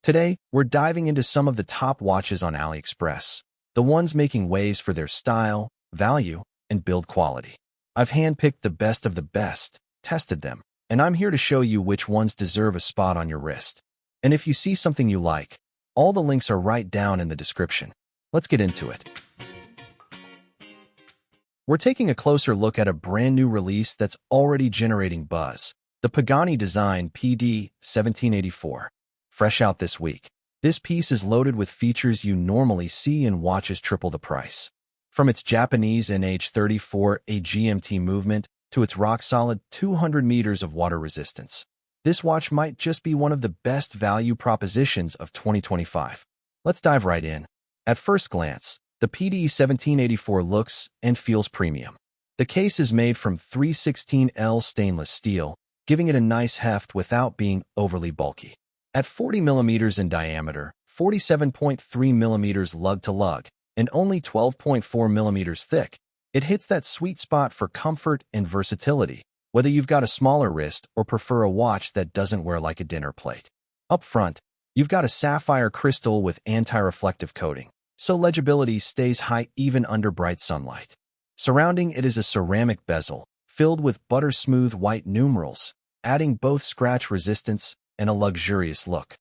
Today, we're diving into some of the top watches on AliExpress, the ones making waves for their style, value, and build quality. I've handpicked the best of the best, tested them, and I'm here to show you which ones deserve a spot on your wrist. And if you see something you like, all the links are right down in the description. Let's get into it. We're taking a closer look at a brand new release that's already generating buzz, the Pagani Design PD1784. Fresh out this week, this piece is loaded with features you normally see in watches triple the price. From its Japanese NH34 GMT movement to its rock-solid 200 meters of water resistance, this watch might just be one of the best value propositions of 2025. Let's dive right in. At first glance, the PD1784 looks and feels premium. The case is made from 316L stainless steel, giving it a nice heft without being overly bulky. At 40 millimeters in diameter, 47.3 millimeters lug to lug, and only 12.4 millimeters thick, it hits that sweet spot for comfort and versatility, whether you've got a smaller wrist or prefer a watch that doesn't wear like a dinner plate. Up front, you've got a sapphire crystal with anti-reflective coating, so legibility stays high even under bright sunlight. Surrounding it is a ceramic bezel, filled with butter-smooth white numerals, adding both scratch resistance and a luxurious look.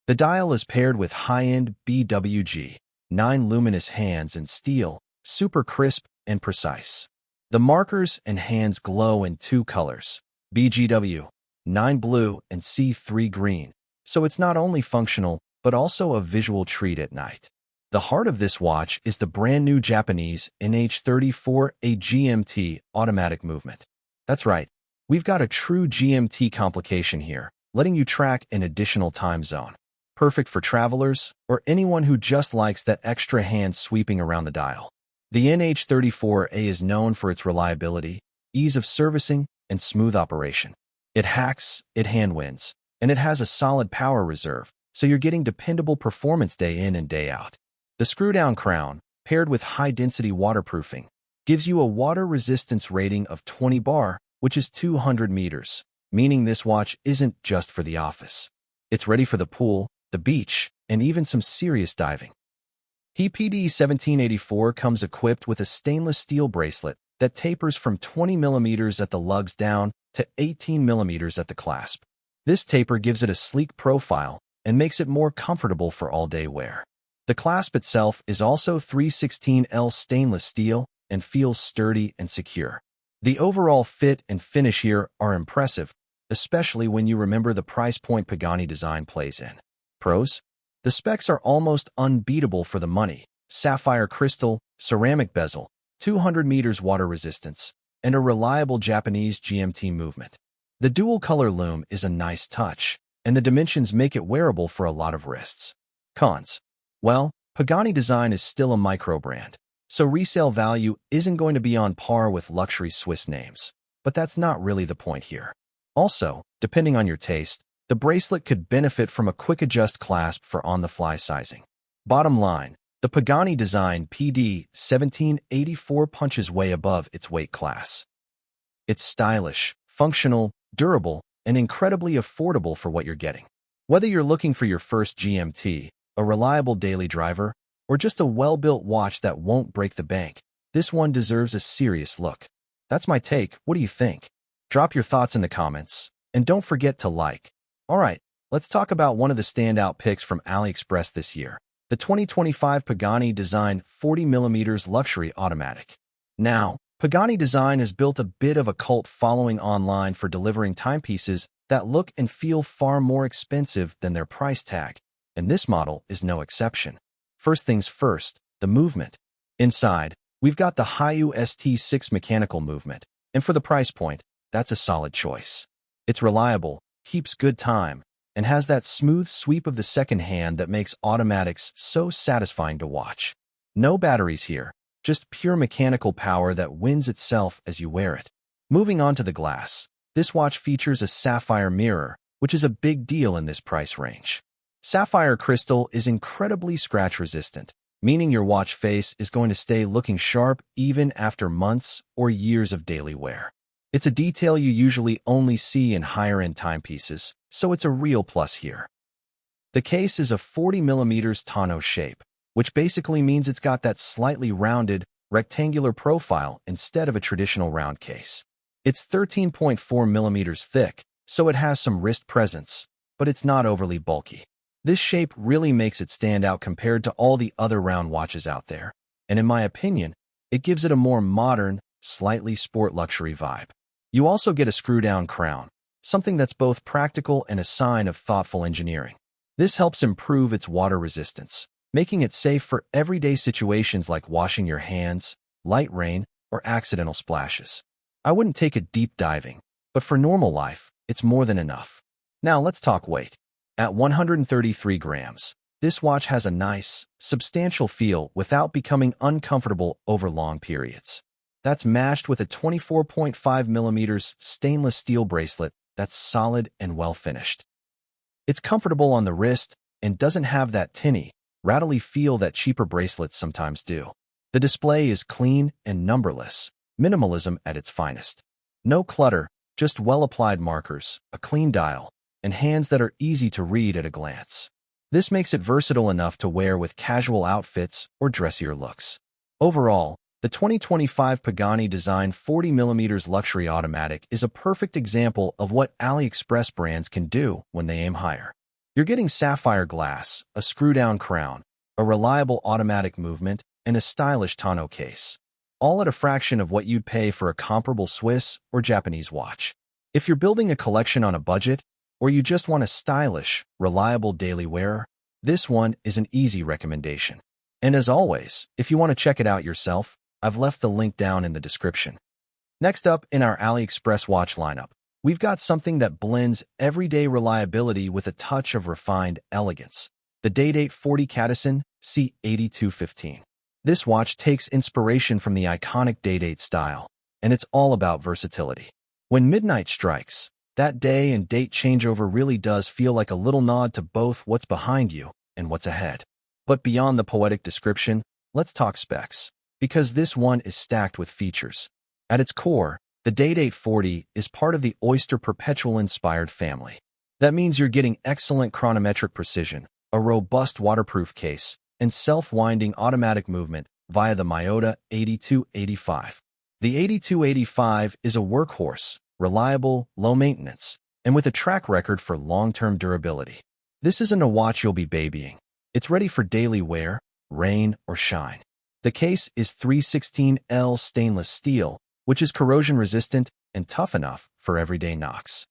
The dial is paired with high-end BWG, 9 luminous hands in steel, super crisp and precise. The markers and hands glow in two colors, BGW, 9 blue and C3 green, so it's not only functional, but also a visual treat at night. The heart of this watch is the brand new Japanese NH34 GMT automatic movement. That's right, we've got a true GMT complication here, letting you track an additional time zone. Perfect for travelers or anyone who just likes that extra hand sweeping around the dial. The NH34 is known for its reliability, ease of servicing, and smooth operation. It hacks, it hand wins, and it has a solid power reserve, so you're getting dependable performance day in and day out. The screw-down crown, paired with high-density waterproofing, gives you a water resistance rating of 20 bar, which is 200 meters, meaning this watch isn't just for the office. It's ready for the pool, the beach, and even some serious diving. The PD1784 comes equipped with a stainless steel bracelet that tapers from 20 millimeters at the lugs down to 18 millimeters at the clasp. This taper gives it a sleek profile and makes it more comfortable for all-day wear. The clasp itself is also 316L stainless steel and feels sturdy and secure. The overall fit and finish here are impressive, especially when you remember the price point Pagani Design plays in. Pros? The specs are almost unbeatable for the money. Sapphire crystal, ceramic bezel, 200 meters water resistance, and a reliable Japanese GMT movement. The dual-color lume is a nice touch, and the dimensions make it wearable for a lot of wrists. Cons? Well, Pagani Design is still a micro-brand, so resale value isn't going to be on par with luxury Swiss names. But that's not really the point here. Also, depending on your taste, the bracelet could benefit from a quick-adjust clasp for on-the-fly sizing. Bottom line, the Pagani Design PD1784 punches way above its weight class. It's stylish, functional, durable, and incredibly affordable for what you're getting. Whether you're looking for your first GMT, a reliable daily driver, or just a well-built watch that won't break the bank, this one deserves a serious look. That's my take. What do you think? Drop your thoughts in the comments, and don't forget to like. Alright, let's talk about one of the standout picks from AliExpress this year, the 2025 Pagani Design 40mm Luxury Automatic. Now, Pagani Design has built a bit of a cult following online for delivering timepieces that look and feel far more expensive than their price tag, and this model is no exception. First things first, the movement. Inside, we've got the Hiou ST6 mechanical movement, and for the price point, that's a solid choice. It's reliable, keeps good time, and has that smooth sweep of the second hand that makes automatics so satisfying to watch. No batteries here, just pure mechanical power that wins itself as you wear it. Moving on to the glass, this watch features a sapphire mirror, which is a big deal in this price range. Sapphire crystal is incredibly scratch-resistant, meaning your watch face is going to stay looking sharp even after months or years of daily wear. It's a detail you usually only see in higher-end timepieces, so it's a real plus here. The case is a 40mm tonneau shape, which basically means it's got that slightly rounded, rectangular profile instead of a traditional round case. It's 13.4mm thick, so it has some wrist presence, but it's not overly bulky. This shape really makes it stand out compared to all the other round watches out there, and in my opinion, it gives it a more modern, slightly sport luxury vibe. You also get a screw-down crown, something that's both practical and a sign of thoughtful engineering. This helps improve its water resistance, making it safe for everyday situations like washing your hands, light rain, or accidental splashes. I wouldn't take it deep diving, but for normal life, it's more than enough. Now let's talk weight. At 133 grams, this watch has a nice, substantial feel without becoming uncomfortable over long periods. That's matched with a 24.5mm stainless steel bracelet that's solid and well-finished. It's comfortable on the wrist and doesn't have that tinny, rattly feel that cheaper bracelets sometimes do. The display is clean and numberless, minimalism at its finest. No clutter, just well-applied markers, a clean dial, and hands that are easy to read at a glance. This makes it versatile enough to wear with casual outfits or dressier looks. Overall, the 2025 Pagani Design 40mm luxury automatic is a perfect example of what AliExpress brands can do when they aim higher. You're getting sapphire glass, a screw-down crown, a reliable automatic movement, and a stylish tonneau case, all at a fraction of what you'd pay for a comparable Swiss or Japanese watch. If you're building a collection on a budget, or you just want a stylish, reliable daily wearer, this one is an easy recommendation. And as always, if you want to check it out yourself, I've left the link down in the description. Next up in our AliExpress watch lineup, we've got something that blends everyday reliability with a touch of refined elegance. The Day-Date 40 CADISEN C8215. This watch takes inspiration from the iconic Day-Date style, and it's all about versatility. When midnight strikes, that day and date changeover really does feel like a little nod to both what's behind you and what's ahead. But beyond the poetic description, let's talk specs, because this one is stacked with features. At its core, the Day-Date 40 is part of the Oyster Perpetual-inspired family. That means you're getting excellent chronometric precision, a robust waterproof case, and self-winding automatic movement via the MIYOTA 8285. The 8285 is a workhorse, reliable, low maintenance, and with a track record for long-term durability. This isn't a watch you'll be babying. It's ready for daily wear, rain, or shine. The case is 316L stainless steel, which is corrosion-resistant and tough enough for everyday knocks.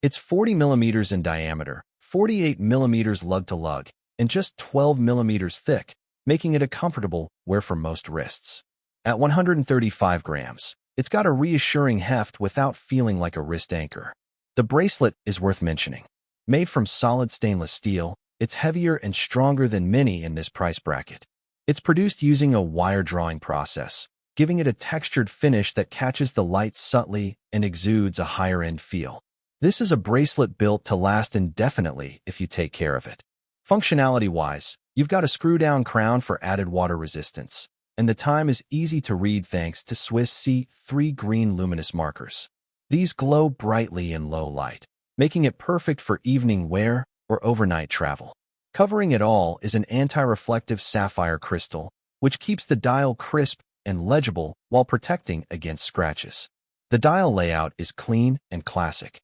It's 40mm in diameter, 48mm lug-to-lug, and just 12mm thick, making it a comfortable wear for most wrists. At 135 grams, it's got a reassuring heft without feeling like a wrist anchor. The bracelet is worth mentioning. Made from solid stainless steel, it's heavier and stronger than many in this price bracket. It's produced using a wire drawing process, giving it a textured finish that catches the light subtly and exudes a higher-end feel. This is a bracelet built to last indefinitely if you take care of it. Functionality-wise, you've got a screw-down crown for added water resistance, and the time is easy to read thanks to Swiss C3 green luminous markers. These glow brightly in low light, making it perfect for evening wear or overnight travel. Covering it all is an anti-reflective sapphire crystal, which keeps the dial crisp and legible while protecting against scratches. The dial layout is clean and classic.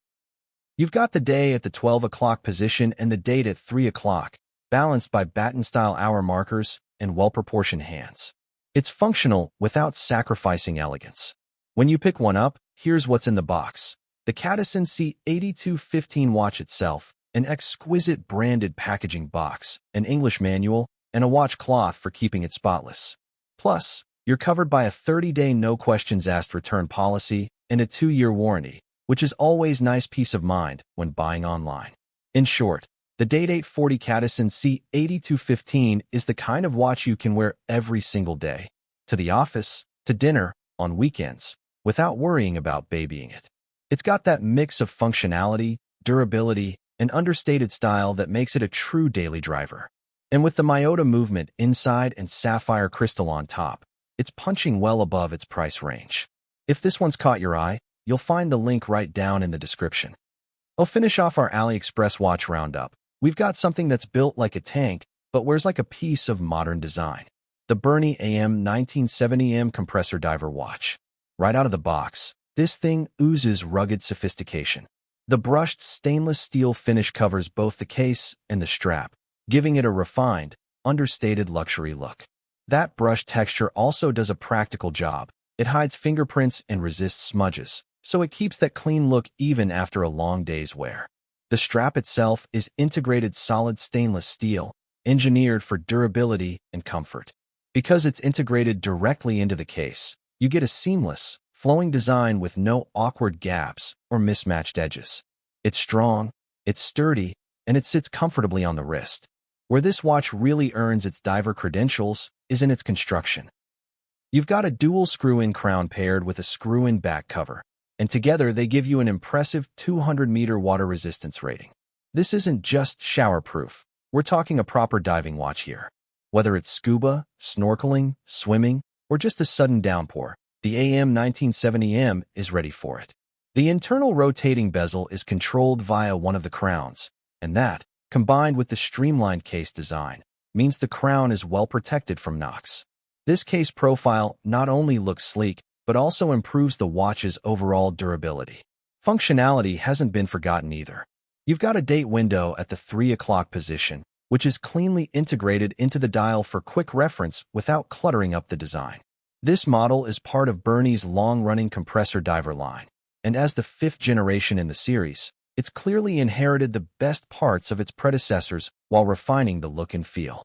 You've got the day at the 12 o'clock position and the date at 3 o'clock, balanced by baton-style hour markers and well-proportioned hands. It's functional without sacrificing elegance. When you pick one up, here's what's in the box. The CADISEN C8215 watch itself, an exquisite branded packaging box, an English manual, and a watch cloth for keeping it spotless. Plus, you're covered by a 30-day no-questions-asked return policy and a 2-year warranty, which is always nice peace of mind when buying online. In short, the Day-Date 40 CADISEN C8215 is the kind of watch you can wear every single day, to the office, to dinner, on weekends, without worrying about babying it. It's got that mix of functionality, durability, and understated style that makes it a true daily driver. And with the MIYOTA movement inside and sapphire crystal on top, it's punching well above its price range. If this one's caught your eye, you'll find the link right down in the description. I'll finish off our AliExpress watch roundup we've got something that's built like a tank, but wears like a piece of modern design. The BERNY AM1970M Compressor Diver Watch. Right out of the box, this thing oozes rugged sophistication. The brushed stainless steel finish covers both the case and the strap, giving it a refined, understated luxury look. That brushed texture also does a practical job. It hides fingerprints and resists smudges, so it keeps that clean look even after a long day's wear. The strap itself is integrated solid stainless steel, engineered for durability and comfort. Because it's integrated directly into the case, you get a seamless, flowing design with no awkward gaps or mismatched edges. It's strong, it's sturdy, and it sits comfortably on the wrist. Where this watch really earns its diver credentials is in its construction. You've got a dual screw-in crown paired with a screw-in back cover, and together they give you an impressive 200-meter water resistance rating. This isn't just shower-proof. We're talking a proper diving watch here. Whether it's scuba, snorkeling, swimming, or just a sudden downpour, the AM1970M is ready for it. The internal rotating bezel is controlled via one of the crowns, and that, combined with the streamlined case design, means the crown is well protected from knocks. This case profile not only looks sleek, but also improves the watch's overall durability. Functionality hasn't been forgotten either. You've got a date window at the 3 o'clock position, which is cleanly integrated into the dial for quick reference without cluttering up the design. This model is part of BERNY's long-running compressor diver line, and as the 5th generation in the series, it's clearly inherited the best parts of its predecessors while refining the look and feel.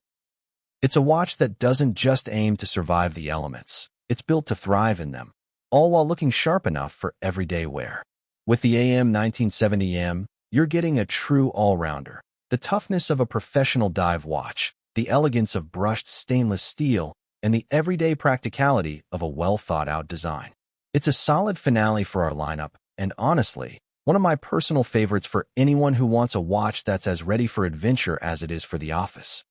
It's a watch that doesn't just aim to survive the elements, it's built to thrive in them, all while looking sharp enough for everyday wear. With the AM1970M, you're getting a true all-rounder. The toughness of a professional dive watch, the elegance of brushed stainless steel, and the everyday practicality of a well-thought-out design. It's a solid finale for our lineup, and honestly, one of my personal favorites for anyone who wants a watch that's as ready for adventure as it is for the office.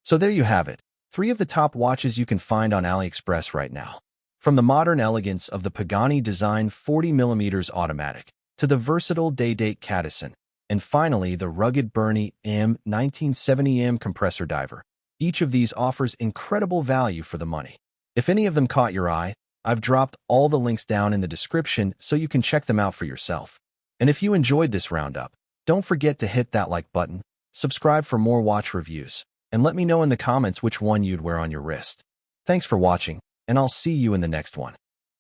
So there you have it, 3 of the top watches you can find on AliExpress right now. From the modern elegance of the Pagani Design 40mm automatic, to the versatile Day-Date CADISEN, and finally the rugged BERNY AM1970M compressor diver. Each of these offers incredible value for the money. If any of them caught your eye, I've dropped all the links down in the description so you can check them out for yourself. And if you enjoyed this roundup, don't forget to hit that like button, subscribe for more watch reviews, and let me know in the comments which one you'd wear on your wrist. Thanks for watching, and I'll see you in the next one.